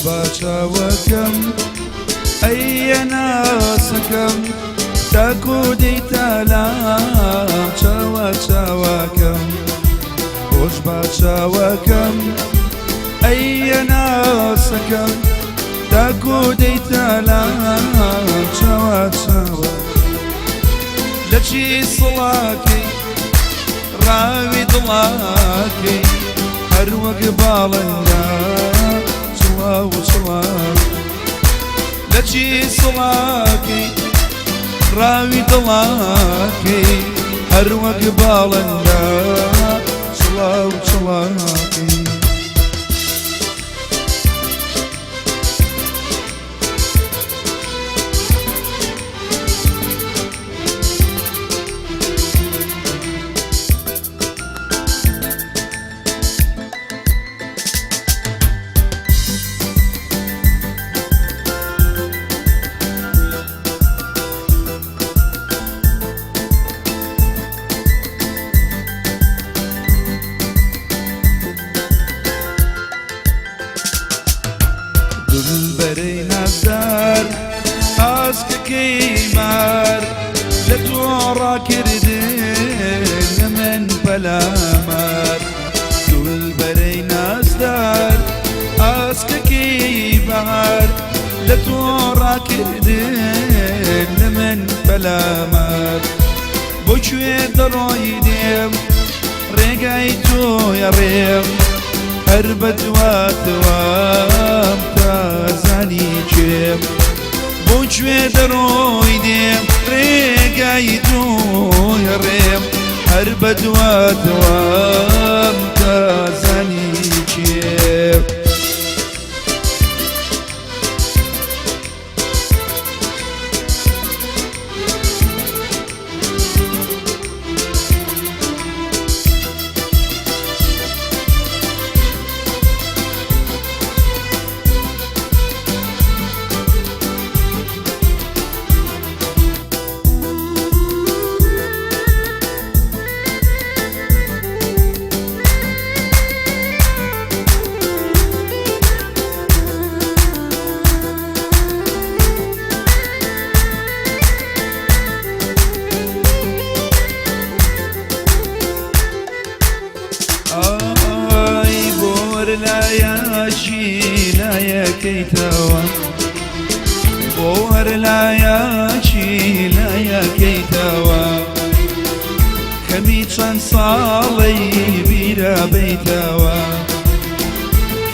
باچاوەکەم ئەی ناسەکەم تاکو دەیتە لام چاوەکەم خۆش باچاوەکەم ئەی ناسەکەم تاکو دەیتە لام چاوە لە چی سڵاکەی ڕاوی دڵاکەی هەر وەک باڵەندا چڵاو چڵاو لە چی سڵاکەی ڕاوی دڵاکەی هەر وەک باڵەندا چڵاو چڵاکەی دولبەرەی نازدار ئاسکەکەی مار لە تۆ ڕاکردن لە من پەلامار دولبەرەی نازدار ئاسکەکەی بەهار لە تۆ ڕاکردن لە من پەلامار بۆکوێ دەڕۆی دێم ڕێگای تۆیە ڕێم هەر بەدواتەوام تازانی کێم بۆکوێ دەڕۆی دێم ڕێگای تۆیە ڕێم هەر بەدواتەوام تازانی کێم لایەکەیتەوە بۆ هەر لایەکی لایەکەیتەوە خەمی چەند ساڵی بیرە بیتەوە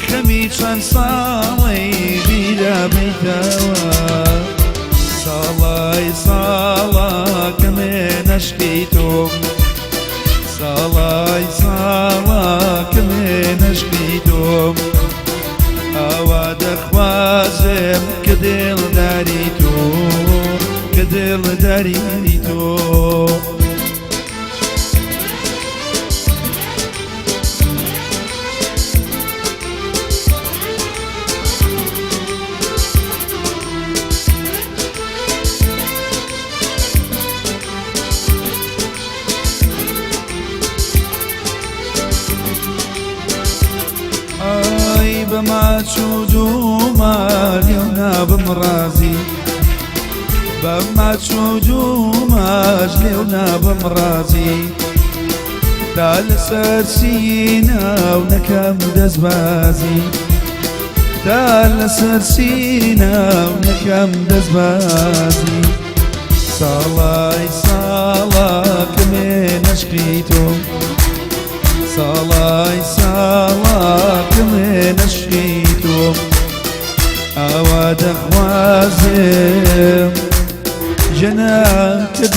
خەمی چەند ساڵی بیرە بیتەوە ساڵای ساڵە کەمێ نەشکی تۆ ساڵای ساڵە کەمێ نەشکی تۆم ئاوا دەخوازم کە دڵداری تۆ کە دڵداری تۆ بەماچ و دوومار لێو نابم ڕازی بەماچ و دووماش لێو نابم ڕازی تا لەسەر سیناو نەکەم دەستبازی تا لەسەر سیناو نەکەم دەستبازی ساڵای ساڵە کەمێ نەشقی تۆ ساڵای ساڵە کەمێ نەشقی تۆ ئاوا دەخوازم ژەنە کە